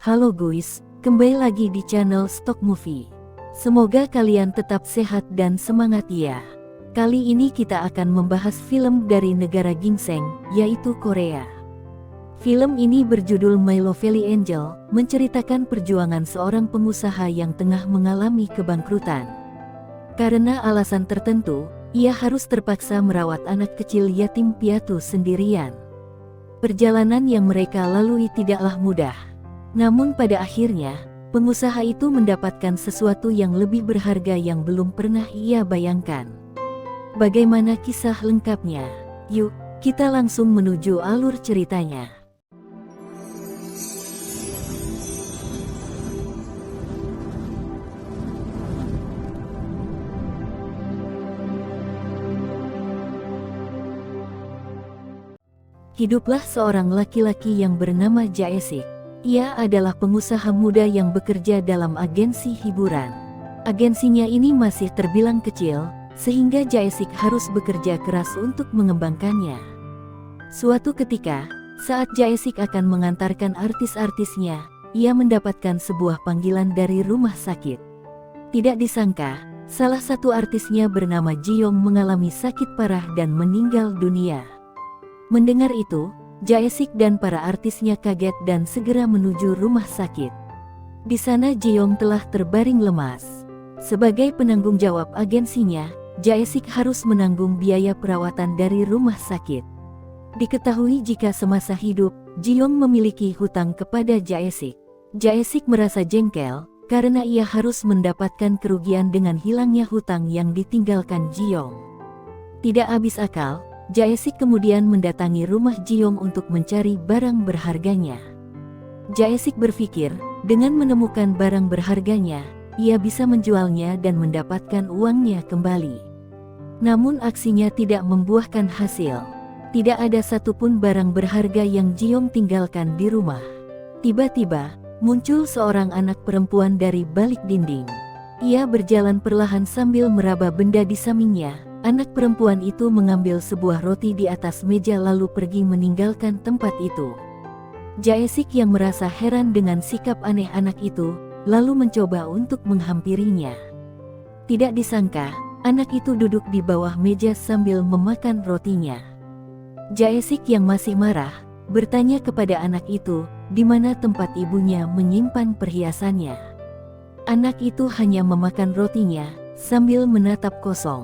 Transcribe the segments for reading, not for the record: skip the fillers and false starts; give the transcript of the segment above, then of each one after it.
Halo guys, kembali lagi di channel Stock Movie. Semoga kalian tetap sehat dan semangat ya. Kali ini kita akan membahas film dari negara ginseng, yaitu Korea. Film ini berjudul My Lovely Angel, menceritakan perjuangan seorang pengusaha yang tengah mengalami kebangkrutan. Karena alasan tertentu, ia harus terpaksa merawat anak kecil yatim piatu sendirian. Perjalanan yang mereka lalui tidaklah mudah. Namun pada akhirnya, pengusaha itu mendapatkan sesuatu yang lebih berharga yang belum pernah ia bayangkan. Bagaimana kisah lengkapnya? Yuk, kita langsung menuju alur ceritanya. Hiduplah seorang laki-laki yang bernama Jae-sik. Ia adalah pengusaha muda yang bekerja dalam agensi hiburan. Agensinya ini masih terbilang kecil, sehingga Jae-sik harus bekerja keras untuk mengembangkannya. Suatu ketika, saat Jae-sik akan mengantarkan artis-artisnya, ia mendapatkan sebuah panggilan dari rumah sakit. Tidak disangka, salah satu artisnya bernama Ji-young mengalami sakit parah dan meninggal dunia. Mendengar itu, Jae-sik dan para artisnya kaget dan segera menuju rumah sakit. Di sana Ji-young telah terbaring lemas. Sebagai penanggung jawab agensinya, Jae-sik harus menanggung biaya perawatan dari rumah sakit. Diketahui jika semasa hidup, Ji-young memiliki hutang kepada Jae-sik. Jae-sik merasa jengkel, karena ia harus mendapatkan kerugian dengan hilangnya hutang yang ditinggalkan Ji-young. Tidak habis akal, Jae-sik kemudian mendatangi rumah Ji-young untuk mencari barang berharganya. Jae-sik berpikir, dengan menemukan barang berharganya, ia bisa menjualnya dan mendapatkan uangnya kembali. Namun aksinya tidak membuahkan hasil. Tidak ada satupun barang berharga yang Ji-young tinggalkan di rumah. Tiba-tiba, muncul seorang anak perempuan dari balik dinding. Ia berjalan perlahan sambil meraba benda di sampingnya. Anak perempuan itu mengambil sebuah roti di atas meja lalu pergi meninggalkan tempat itu. Jae-sik yang merasa heran dengan sikap aneh anak itu, lalu mencoba untuk menghampirinya. Tidak disangka, anak itu duduk di bawah meja sambil memakan rotinya. Jae-sik yang masih marah, bertanya kepada anak itu, di mana tempat ibunya menyimpan perhiasannya. Anak itu hanya memakan rotinya, sambil menatap kosong.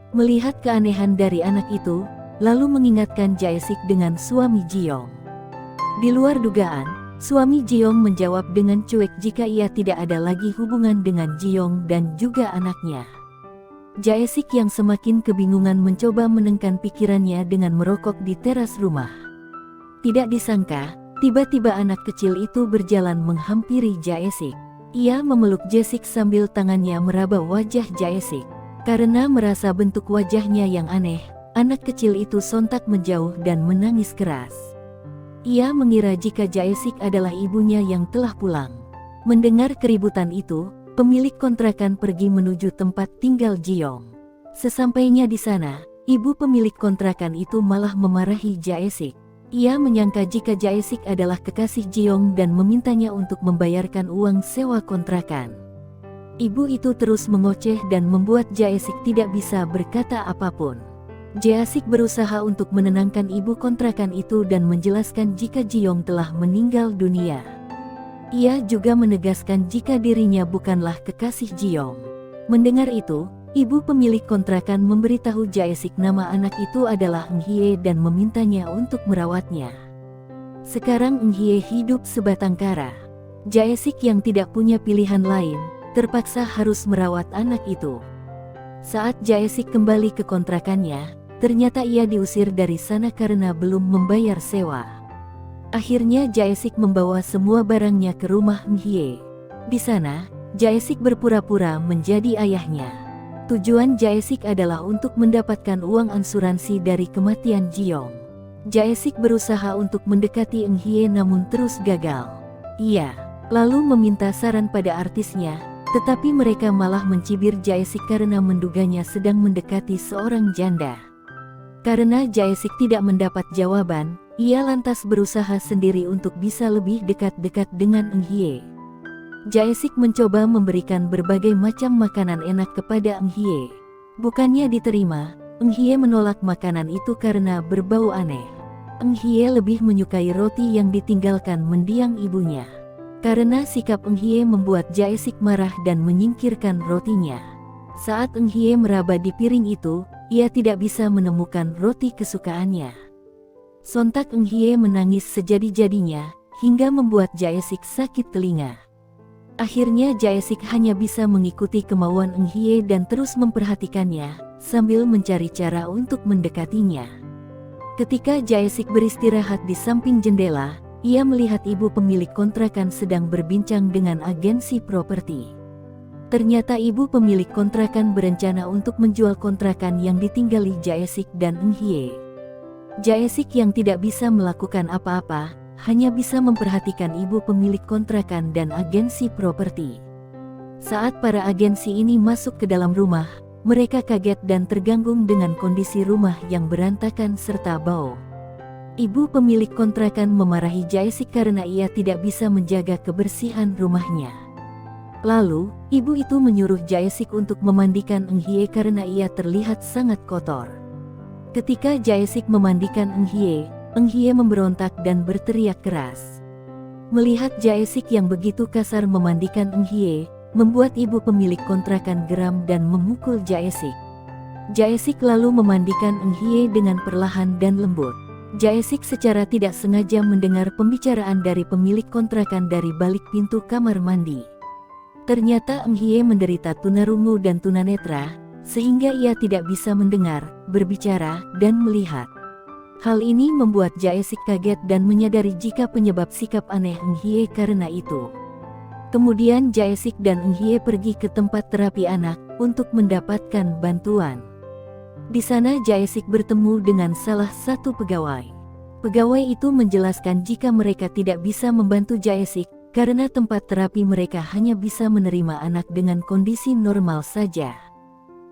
Melihat keanehan dari anak itu, lalu mengingatkan Jae-sik dengan suami Ji-young. Di luar dugaan, suami Ji-young menjawab dengan cuek jika ia tidak ada lagi hubungan dengan Ji-young dan juga anaknya. Jae-sik yang semakin kebingungan mencoba menenangkan pikirannya dengan merokok di teras rumah. Tidak disangka, tiba-tiba anak kecil itu berjalan menghampiri Jae-sik. Ia memeluk Jae-sik sambil tangannya meraba wajah Jae-sik. Karena merasa bentuk wajahnya yang aneh, anak kecil itu sontak menjauh dan menangis keras. Ia mengira jika Jae-sik adalah ibunya yang telah pulang. Mendengar keributan itu, pemilik kontrakan pergi menuju tempat tinggal Ji-young. Sesampainya di sana, ibu pemilik kontrakan itu malah memarahi Jae-sik. Ia menyangka jika Jae-sik adalah kekasih Ji-young dan memintanya untuk membayarkan uang sewa kontrakan. Ibu itu terus mengoceh dan membuat Jae-sik tidak bisa berkata apapun. Jae-sik berusaha untuk menenangkan ibu kontrakan itu dan menjelaskan jika Ji-young telah meninggal dunia. Ia juga menegaskan jika dirinya bukanlah kekasih Ji-young. Mendengar itu, ibu pemilik kontrakan memberitahu Jae-sik nama anak itu adalah Eun-hye dan memintanya untuk merawatnya. Sekarang Eun-hye hidup sebatang kara. Jae-sik yang tidak punya pilihan lain, terpaksa harus merawat anak itu. Saat Jae-sik kembali ke kontrakannya, ternyata ia diusir dari sana karena belum membayar sewa. Akhirnya Jae-sik membawa semua barangnya ke rumah Eun-hye. Di sana, Jae-sik berpura-pura menjadi ayahnya. Tujuan Jae-sik adalah untuk mendapatkan uang asuransi dari kematian Ji-young. Jae-sik berusaha untuk mendekati Eun-hye namun terus gagal. Ia lalu meminta saran pada artisnya, tetapi mereka malah mencibir Jae-sik karena menduganya sedang mendekati seorang janda. Karena Jae-sik tidak mendapat jawaban, ia lantas berusaha sendiri untuk bisa lebih dekat-dekat dengan Eng Hye. Jae-sik mencoba memberikan berbagai macam makanan enak kepada Eng Hye. Bukannya diterima, Eng Hye menolak makanan itu karena berbau aneh. Eng Hye lebih menyukai roti yang ditinggalkan mendiang ibunya. Karena sikap Eng Hye membuat Jae-sik marah dan menyingkirkan rotinya. Saat Eng Hye meraba di piring itu, ia tidak bisa menemukan roti kesukaannya. Sontak Eng Hye menangis sejadi-jadinya, hingga membuat Jae-sik sakit telinga. Akhirnya Jae-sik hanya bisa mengikuti kemauan Eng Hye dan terus memperhatikannya, sambil mencari cara untuk mendekatinya. Ketika Jae-sik beristirahat di samping jendela, ia melihat ibu pemilik kontrakan sedang berbincang dengan agensi properti. Ternyata ibu pemilik kontrakan berencana untuk menjual kontrakan yang ditinggali Jae-sik dan Eng Hye. Jae-sik yang tidak bisa melakukan apa-apa, hanya bisa memperhatikan ibu pemilik kontrakan dan agensi properti. Saat para agensi ini masuk ke dalam rumah, mereka kaget dan terganggu dengan kondisi rumah yang berantakan serta bau. Ibu pemilik kontrakan memarahi Jae-sik karena ia tidak bisa menjaga kebersihan rumahnya. Lalu, ibu itu menyuruh Jae-sik untuk memandikan Eng Hye karena ia terlihat sangat kotor. Ketika Jae-sik memandikan Eng Hye memberontak dan berteriak keras. Melihat Jae-sik yang begitu kasar memandikan Eng Hye, membuat ibu pemilik kontrakan geram dan memukul Jae-sik. Jae-sik lalu memandikan Eng Hye dengan perlahan dan lembut. Jae-sik secara tidak sengaja mendengar pembicaraan dari pemilik kontrakan dari balik pintu kamar mandi. Ternyata Eng Hye menderita tunarungu dan tunanetra, sehingga ia tidak bisa mendengar, berbicara, dan melihat. Hal ini membuat Jae-sik kaget dan menyadari jika penyebab sikap aneh Eng Hye karena itu. Kemudian Jae-sik dan Eng Hye pergi ke tempat terapi anak untuk mendapatkan bantuan. Di sana Jae-sik bertemu dengan salah satu pegawai. Pegawai itu menjelaskan jika mereka tidak bisa membantu Jae-sik karena tempat terapi mereka hanya bisa menerima anak dengan kondisi normal saja.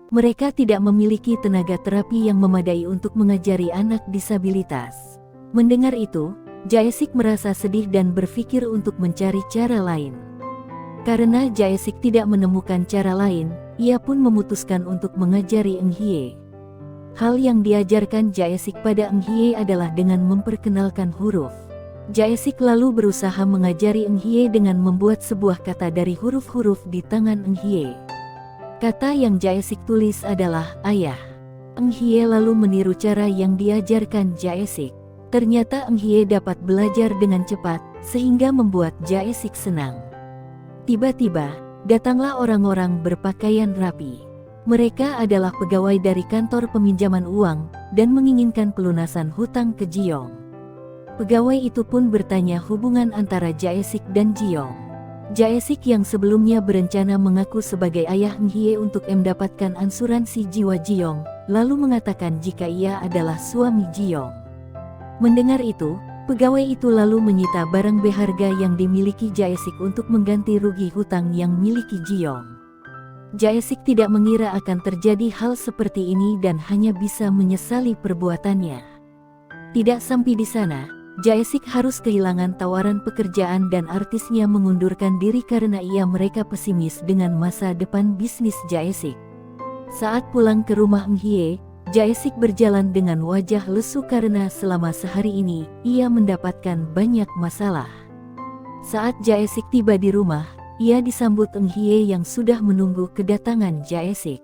Mereka tidak memiliki tenaga terapi yang memadai untuk mengajari anak disabilitas. Mendengar itu, Jae-sik merasa sedih dan berpikir untuk mencari cara lain. Karena Jae-sik tidak menemukan cara lain, ia pun memutuskan untuk mengajari Eng Hye. Hal yang diajarkan Jae-sik pada Eng Hye adalah dengan memperkenalkan huruf. Jae-sik lalu berusaha mengajari Eng Hye dengan membuat sebuah kata dari huruf-huruf di tangan Eng Hye. Kata yang Jae-sik tulis adalah ayah. Eng Hye lalu meniru cara yang diajarkan Jae-sik. Ternyata Eng Hye dapat belajar dengan cepat, sehingga membuat Jae-sik senang. Tiba-tiba, datanglah orang-orang berpakaian rapi. Mereka adalah pegawai dari kantor peminjaman uang, dan menginginkan pelunasan hutang ke Ji-yong. Pegawai itu pun bertanya hubungan antara Jae-sik dan Ji-yong. Jae-sik yang sebelumnya berencana mengaku sebagai ayah Eng Hye untuk mendapatkan asuransi jiwa Ji-yong, lalu mengatakan jika ia adalah suami Ji-yong. Mendengar itu, pegawai itu lalu menyita barang berharga yang dimiliki Jae-sik untuk mengganti rugi hutang yang miliki Ji-yong. Jae-sik tidak mengira akan terjadi hal seperti ini dan hanya bisa menyesali perbuatannya. Tidak sampai di sana, Jae-sik harus kehilangan tawaran pekerjaan dan artisnya mengundurkan diri karena mereka pesimis dengan masa depan bisnis Jae-sik. Saat pulang ke rumah Eng Hye, Jae-sik berjalan dengan wajah lesu karena selama sehari ini, ia mendapatkan banyak masalah. Saat Jae-sik tiba di rumah, ia disambut Eng Hye yang sudah menunggu kedatangan Jae-sik.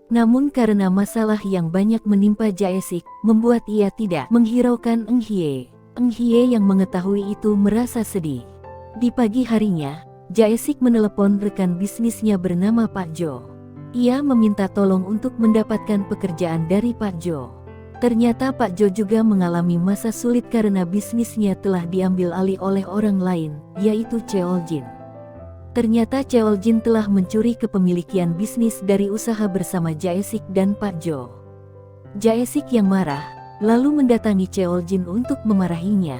Namun karena masalah yang banyak menimpa Jae-sik, membuat ia tidak menghiraukan Eng Hye. Eng Hye yang mengetahui itu merasa sedih. Di pagi harinya, Jae-sik menelepon rekan bisnisnya bernama Pak Jo. Ia meminta tolong untuk mendapatkan pekerjaan dari Pak Jo. Ternyata Pak Jo juga mengalami masa sulit karena bisnisnya telah diambil alih oleh orang lain, yaitu Cheol-jin. Ternyata Cheol-jin telah mencuri kepemilikan bisnis dari usaha bersama Jae-sik dan Pak Jo. Jae-sik yang marah, lalu mendatangi Cheol-jin untuk memarahinya.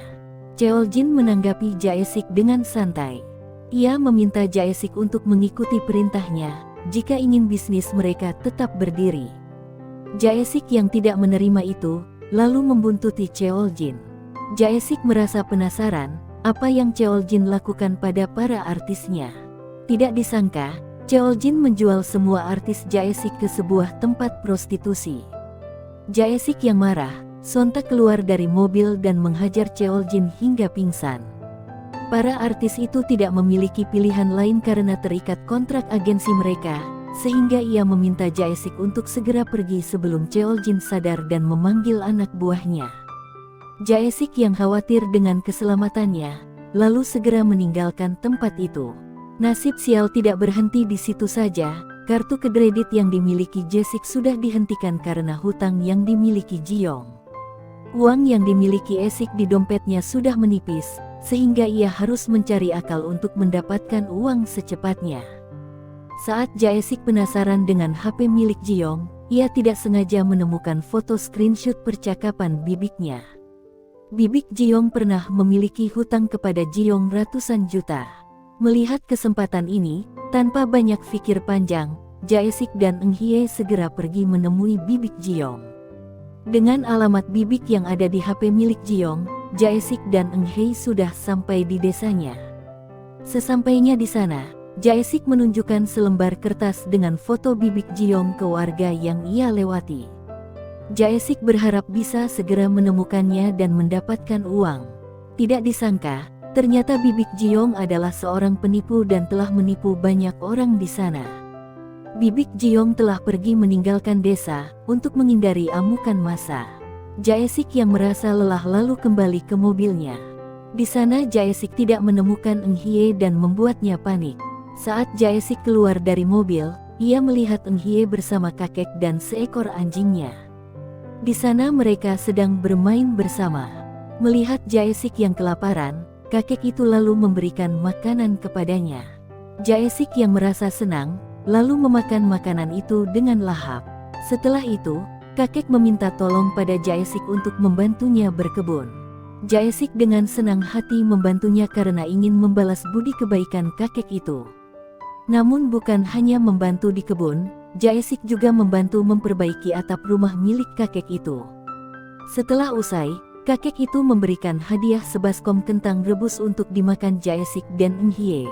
Cheol-jin menanggapi Jae-sik dengan santai. Ia meminta Jae-sik untuk mengikuti perintahnya, jika ingin bisnis mereka tetap berdiri. Jae-sik yang tidak menerima itu, lalu membuntuti Cheol-jin. Jae-sik merasa penasaran, apa yang Cheoljin lakukan pada para artisnya. Tidak disangka, Cheoljin menjual semua artis Jae-sik ke sebuah tempat prostitusi. Jae-sik yang marah, sontak keluar dari mobil dan menghajar Cheoljin hingga pingsan. Para artis itu tidak memiliki pilihan lain karena terikat kontrak agensi mereka, sehingga ia meminta Jae-sik untuk segera pergi sebelum Cheoljin sadar dan memanggil anak buahnya. Jae-sik yang khawatir dengan keselamatannya, lalu segera meninggalkan tempat itu. Nasib sial tidak berhenti di situ saja, kartu kredit yang dimiliki Jae-sik sudah dihentikan karena hutang yang dimiliki Ji-young. Uang yang dimiliki Jae-sik di dompetnya sudah menipis, sehingga ia harus mencari akal untuk mendapatkan uang secepatnya. Saat Jae-sik penasaran dengan HP milik Ji-young, ia tidak sengaja menemukan foto screenshot percakapan bibiknya. Bibik Ji-young pernah memiliki hutang kepada Ji-young ratusan juta. Melihat kesempatan ini, tanpa banyak pikir panjang, Jae-sik dan Eun-hye segera pergi menemui bibik Ji-young. Dengan alamat bibik yang ada di HP milik Ji-young, Jae-sik dan Eun-hye sudah sampai di desanya. Sesampainya di sana, Jae-sik menunjukkan selembar kertas dengan foto bibik Ji-young ke warga yang ia lewati. Jae-sik berharap bisa segera menemukannya dan mendapatkan uang. Tidak disangka, ternyata bibik Ji-young adalah seorang penipu dan telah menipu banyak orang di sana. Bibik Ji-young telah pergi meninggalkan desa untuk menghindari amukan massa. Jae-sik yang merasa lelah lalu kembali ke mobilnya. Di sana Jae-sik tidak menemukan Eun-hye dan membuatnya panik. Saat Jae-sik keluar dari mobil, ia melihat Eun-hye bersama kakek dan seekor anjingnya. Di sana mereka sedang bermain bersama. Melihat Jae-sik yang kelaparan, kakek itu lalu memberikan makanan kepadanya. Jae-sik yang merasa senang, lalu memakan makanan itu dengan lahap. Setelah itu, kakek meminta tolong pada Jae-sik untuk membantunya berkebun. Jae-sik dengan senang hati membantunya karena ingin membalas budi kebaikan kakek itu. Namun bukan hanya membantu di kebun, Jae-sik juga membantu memperbaiki atap rumah milik kakek itu. Setelah usai, kakek itu memberikan hadiah sebaskom kentang rebus untuk dimakan Jae-sik dan Eun-hye.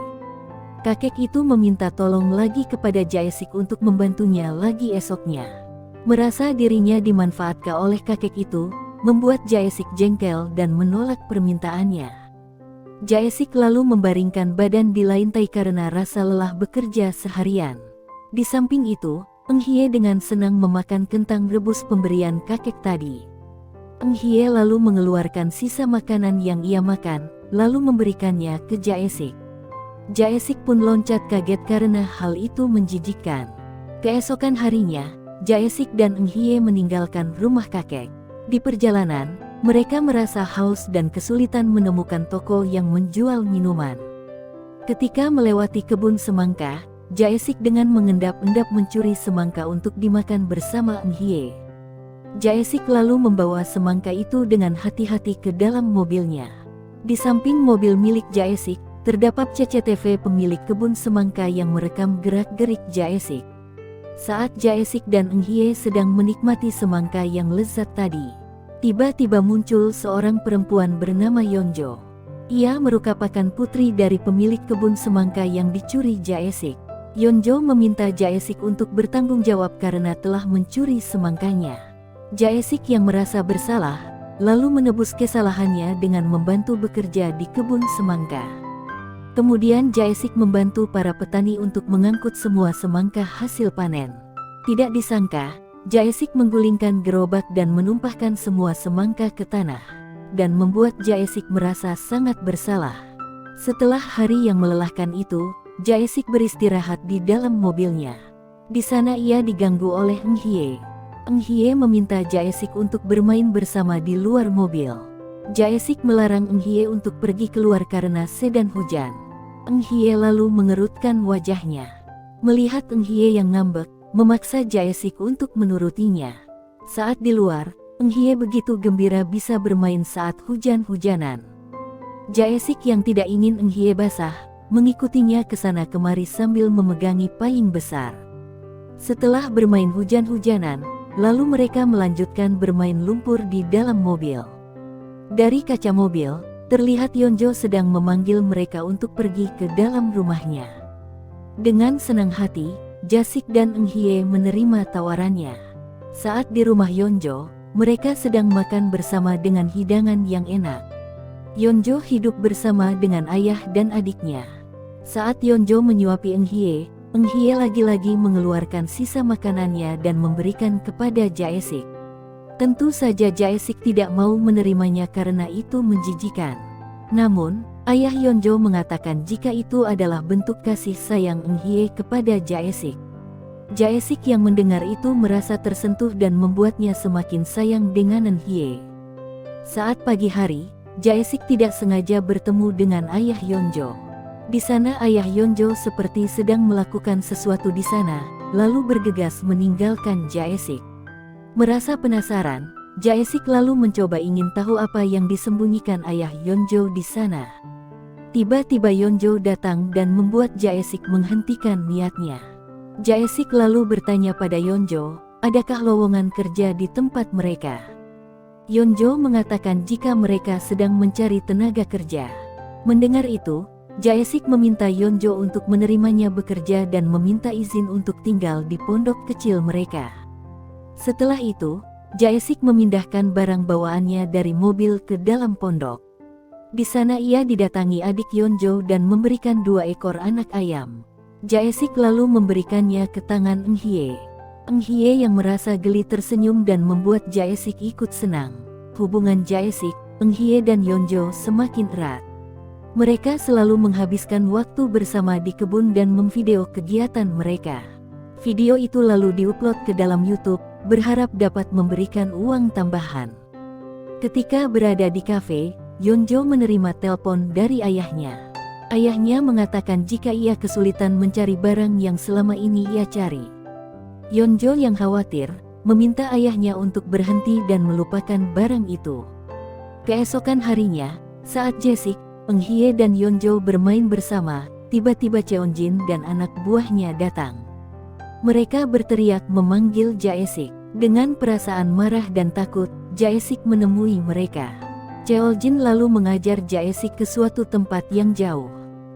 Kakek itu meminta tolong lagi kepada Jae-sik untuk membantunya lagi esoknya. Merasa dirinya dimanfaatkan oleh kakek itu, membuat Jae-sik jengkel dan menolak permintaannya. Jae-sik lalu membaringkan badan di lantai karena rasa lelah bekerja seharian. Di samping itu, Eun-hye dengan senang memakan kentang rebus pemberian kakek tadi. Eun-hye lalu mengeluarkan sisa makanan yang ia makan, lalu memberikannya ke Jae-sik. Jae-sik pun loncat kaget karena hal itu menjijikkan. Keesokan harinya, Jae-sik dan Eun-hye meninggalkan rumah kakek. Di perjalanan, mereka merasa haus dan kesulitan menemukan toko yang menjual minuman. Ketika melewati kebun semangka, Jae-sik dengan mengendap-endap mencuri semangka untuk dimakan bersama Eun-hye. Jae-sik lalu membawa semangka itu dengan hati-hati ke dalam mobilnya. Di samping mobil milik Jae-sik, terdapat CCTV pemilik kebun semangka yang merekam gerak-gerik Jae-sik. Saat Jae-sik dan Eun-hye sedang menikmati semangka yang lezat tadi, tiba-tiba muncul seorang perempuan bernama Yeonjo. Ia merupakan putri dari pemilik kebun semangka yang dicuri Jae-sik. Yeonjo meminta Jae-sik untuk bertanggung jawab karena telah mencuri semangkanya. Jae-sik yang merasa bersalah, lalu menebus kesalahannya dengan membantu bekerja di kebun semangka. Kemudian Jae-sik membantu para petani untuk mengangkut semua semangka hasil panen. Tidak disangka, Jae-sik menggulingkan gerobak dan menumpahkan semua semangka ke tanah, dan membuat Jae-sik merasa sangat bersalah. Setelah hari yang melelahkan itu, Jae-sik beristirahat di dalam mobilnya. Di sana ia diganggu oleh Eun-hye. Eun-hye meminta Jae-sik untuk bermain bersama di luar mobil. Jae-sik melarang Eun-hye untuk pergi keluar karena sedang hujan. Eun-hye lalu mengerutkan wajahnya. Melihat Eun-hye yang ngambek, memaksa Jae-sik untuk menurutinya. Saat di luar, Eun-hye begitu gembira bisa bermain saat hujan-hujanan. Jae-sik yang tidak ingin Eun-hye basah, mengikutinya ke sana kemari sambil memegangi payung besar. Setelah bermain hujan-hujanan, lalu mereka melanjutkan bermain lumpur di dalam mobil. Dari kaca mobil, terlihat Yeonjo sedang memanggil mereka untuk pergi ke dalam rumahnya. Dengan senang hati, Jasik dan Eun Hye menerima tawarannya. Saat di rumah Yeonjo, mereka sedang makan bersama dengan hidangan yang enak. Yeonjo hidup bersama dengan ayah dan adiknya. Saat Yeonjo menyuapi Eun Hye lagi-lagi mengeluarkan sisa makanannya dan memberikan kepada Jae-sik. Tentu saja Jae-sik tidak mau menerimanya karena itu menjijikan. Namun, ayah Yeonjo mengatakan jika itu adalah bentuk kasih sayang Eun Hye kepada Jae-sik. Jae-sik yang mendengar itu merasa tersentuh dan membuatnya semakin sayang dengan Eun Hye. Saat pagi hari, Jae-sik tidak sengaja bertemu dengan ayah Yeonjo. Di sana ayah Yeonjo seperti sedang melakukan sesuatu di sana, lalu bergegas meninggalkan Jae-sik. Merasa penasaran, Jae-sik lalu mencoba ingin tahu apa yang disembunyikan ayah Yeonjo di sana. Tiba-tiba Yeonjo datang dan membuat Jae-sik menghentikan niatnya. Jae-sik lalu bertanya pada Yeonjo, adakah lowongan kerja di tempat mereka? Yeonjo mengatakan jika mereka sedang mencari tenaga kerja. Mendengar itu, Jae-sik meminta Yeonjo untuk menerimanya bekerja dan meminta izin untuk tinggal di pondok kecil mereka. Setelah itu, Jae-sik memindahkan barang bawaannya dari mobil ke dalam pondok. Di sana ia didatangi adik Yeonjo dan memberikan 2 ekor anak ayam. Jae-sik lalu memberikannya ke tangan Eun Hye. Eun Hye yang merasa geli tersenyum dan membuat Jae-sik ikut senang. Hubungan Jae-sik, Eun Hye dan Yeonjo semakin erat. Mereka selalu menghabiskan waktu bersama di kebun dan memvideo kegiatan mereka. Video itu lalu diupload ke dalam YouTube, berharap dapat memberikan uang tambahan. Ketika berada di kafe, Yeonjo menerima telepon dari ayahnya. Ayahnya mengatakan jika ia kesulitan mencari barang yang selama ini ia cari. Yeonjo yang khawatir, meminta ayahnya untuk berhenti dan melupakan barang itu. Keesokan harinya, saat Jasik, Eun Hye dan Yeonjo bermain bersama, tiba-tiba Cheonjin dan anak buahnya datang. Mereka berteriak memanggil Jae-sik. Dengan perasaan marah dan takut, Jae-sik menemui mereka. Cheonjin lalu mengajar Jae-sik ke suatu tempat yang jauh.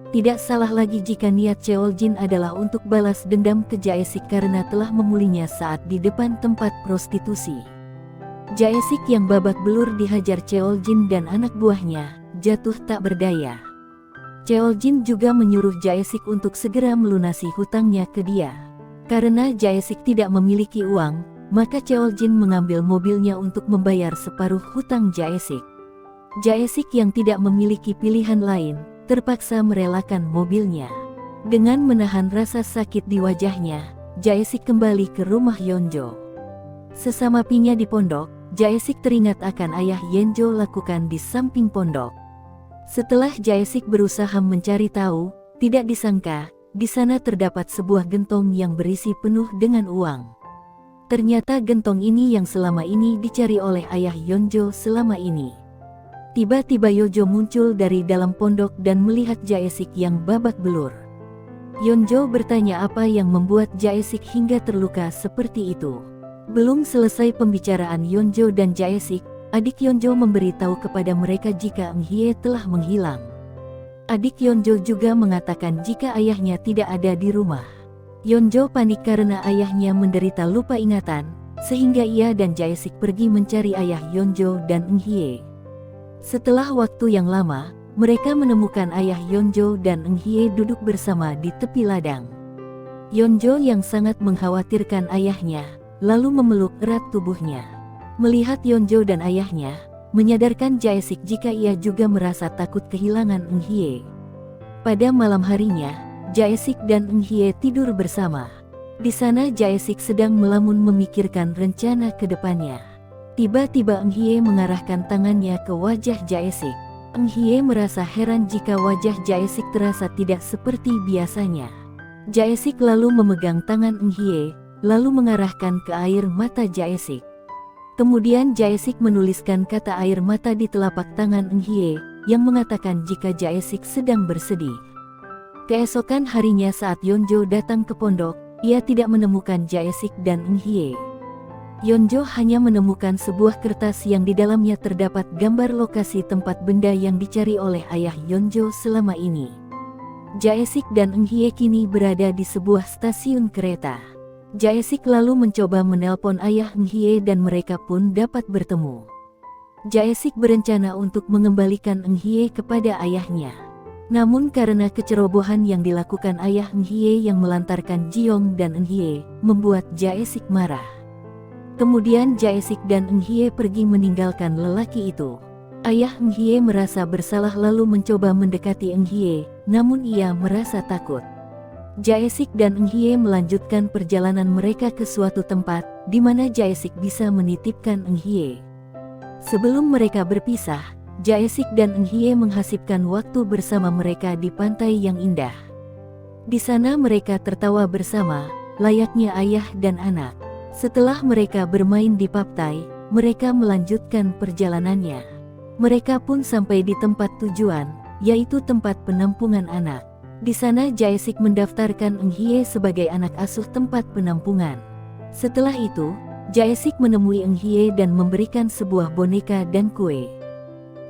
Tidak salah lagi jika niat Cheonjin adalah untuk balas dendam ke Jae-sik karena telah memulinya saat di depan tempat prostitusi. Jae-sik yang babak belur dihajar Cheonjin dan anak buahnya, jatuh tak berdaya. Cheonjin juga menyuruh Jae-sik untuk segera melunasi hutangnya ke dia. Karena Jae-sik tidak memiliki uang, maka Cheonjin mengambil mobilnya untuk membayar separuh hutang Jae-sik. Jae-sik yang tidak memiliki pilihan lain, terpaksa merelakan mobilnya. Dengan menahan rasa sakit di wajahnya, Jae-sik kembali ke rumah Yeonjo. Sesama pinya di pondok, Jae-sik teringat akan ayah Yeonjo lakukan di samping pondok. Setelah Jae-sik berusaha mencari tahu, tidak disangka, di sana terdapat sebuah gentong yang berisi penuh dengan uang. Ternyata gentong ini yang selama ini dicari oleh ayah Yeonjo selama ini. Tiba-tiba Yeonjo muncul dari dalam pondok dan melihat Jae-sik yang babak belur. Yeonjo bertanya apa yang membuat Jae-sik hingga terluka seperti itu. Belum selesai pembicaraan Yeonjo dan Jae-sik, adik Yeonjo memberitahu kepada mereka jika Eun Hye telah menghilang. Adik Yeonjo juga mengatakan jika ayahnya tidak ada di rumah. Yeonjo panik karena ayahnya menderita lupa ingatan, sehingga ia dan Jae-sik pergi mencari ayah Yeonjo dan Eun Hye. Setelah waktu yang lama, mereka menemukan ayah Yeonjo dan Eun Hye duduk bersama di tepi ladang. Yeonjo yang sangat mengkhawatirkan ayahnya, lalu memeluk erat tubuhnya. Melihat Yeonjo dan ayahnya, menyadarkan Jae-sik jika ia juga merasa takut kehilangan Eun Hye. Pada malam harinya, Jae-sik dan Eun Hye tidur bersama. Di sana Jae-sik sedang melamun memikirkan rencana ke depannya. Tiba-tiba Eun Hye mengarahkan tangannya ke wajah Jae-sik. Eun Hye merasa heran jika wajah Jae-sik terasa tidak seperti biasanya. Jae-sik lalu memegang tangan Eun Hye, lalu mengarahkan ke air mata Jae-sik. Kemudian Jae-sik menuliskan kata air mata di telapak tangan Eun Hye, yang mengatakan jika Jae-sik sedang bersedih. Keesokan harinya saat Yeonjo datang ke pondok, ia tidak menemukan Jae-sik dan Eun Hye. Yeonjo hanya menemukan sebuah kertas yang di dalamnya terdapat gambar lokasi tempat benda yang dicari oleh ayah Yeonjo selama ini. Jae-sik dan Eun Hye kini berada di sebuah stasiun kereta. Jae-sik lalu mencoba menelpon ayah Eun Hye dan mereka pun dapat bertemu. Jae-sik berencana untuk mengembalikan Eun Hye kepada ayahnya. Namun karena kecerobohan yang dilakukan ayah Eun Hye yang melantarkan Ji-young dan Eun Hye, membuat Jae-sik marah. Kemudian Jae-sik dan Eun Hye pergi meninggalkan lelaki itu. Ayah Eun Hye merasa bersalah lalu mencoba mendekati Eun Hye, namun ia merasa takut. Jae-sik dan Eun Hye melanjutkan perjalanan mereka ke suatu tempat, di mana Jae-sik bisa menitipkan Eun Hye. Sebelum mereka berpisah, Jae-sik dan Eun Hye menghasipkan waktu bersama mereka di pantai yang indah. Di sana mereka tertawa bersama, layaknya ayah dan anak. Setelah mereka bermain di pantai, mereka melanjutkan perjalanannya. Mereka pun sampai di tempat tujuan, yaitu tempat penampungan anak. Di sana Jae-sik mendaftarkan Eun Hye sebagai anak asuh tempat penampungan. Setelah itu, Jae-sik menemui Eun Hye dan memberikan sebuah boneka dan kue.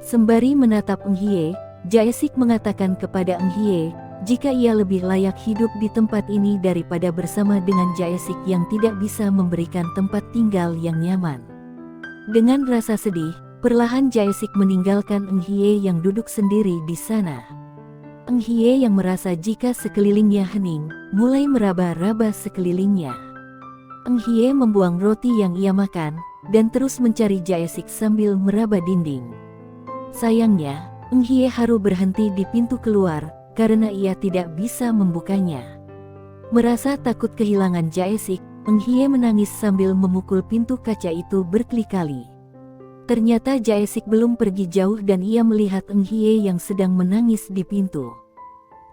Sembari menatap Eun Hye, Jae-sik mengatakan kepada Eun Hye, jika ia lebih layak hidup di tempat ini daripada bersama dengan Jae-sik yang tidak bisa memberikan tempat tinggal yang nyaman. Dengan rasa sedih, perlahan Jae-sik meninggalkan Eun Hye yang duduk sendiri di sana. Eun Hye yang merasa jika sekelilingnya hening, mulai meraba-raba sekelilingnya. Eun Hye membuang roti yang ia makan, dan terus mencari Jae-sik sambil meraba dinding. Sayangnya, Eun Hye harus berhenti di pintu keluar, karena ia tidak bisa membukanya. Merasa takut kehilangan Jae-sik, Eun Hye menangis sambil memukul pintu kaca itu berkali-kali. Ternyata Jae-sik belum pergi jauh dan ia melihat Eun Hye yang sedang menangis di pintu.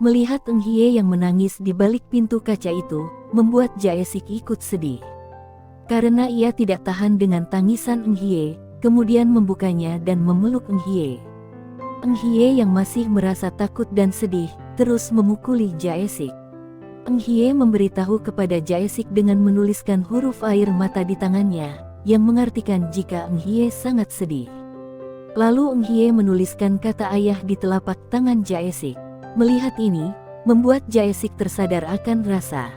Melihat Eun Hye yang menangis di balik pintu kaca itu, membuat Jae-sik ikut sedih. Karena ia tidak tahan dengan tangisan Eun Hye, kemudian membukanya dan memeluk Eun Hye. Eun Hye yang masih merasa takut dan sedih, terus memukuli Jae-sik. Eun Hye memberitahu kepada Jae-sik dengan menuliskan huruf air mata di tangannya, yang mengartikan jika Eun Hye sangat sedih. Lalu Eun Hye menuliskan kata ayah di telapak tangan Jae-sik. Melihat ini, membuat Jae-sik tersadar akan rasa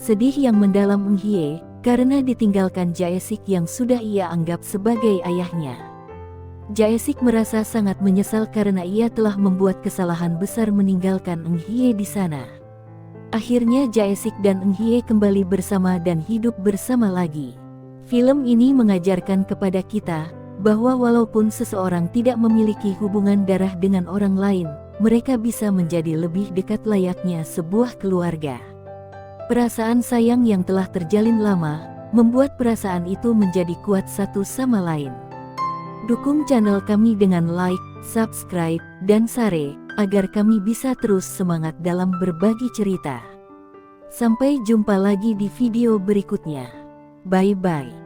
sedih yang mendalam Eun Hye, karena ditinggalkan Jae-sik yang sudah ia anggap sebagai ayahnya. Jae-sik merasa sangat menyesal karena ia telah membuat kesalahan besar meninggalkan Eun Hye di sana. Akhirnya Jae-sik dan Eun Hye kembali bersama dan hidup bersama lagi. Film ini mengajarkan kepada kita bahwa walaupun seseorang tidak memiliki hubungan darah dengan orang lain, mereka bisa menjadi lebih dekat layaknya sebuah keluarga. Perasaan sayang yang telah terjalin lama membuat perasaan itu menjadi kuat satu sama lain. Dukung channel kami dengan like, subscribe, dan share, agar kami bisa terus semangat dalam berbagi cerita. Sampai jumpa lagi di video berikutnya. Bye-bye.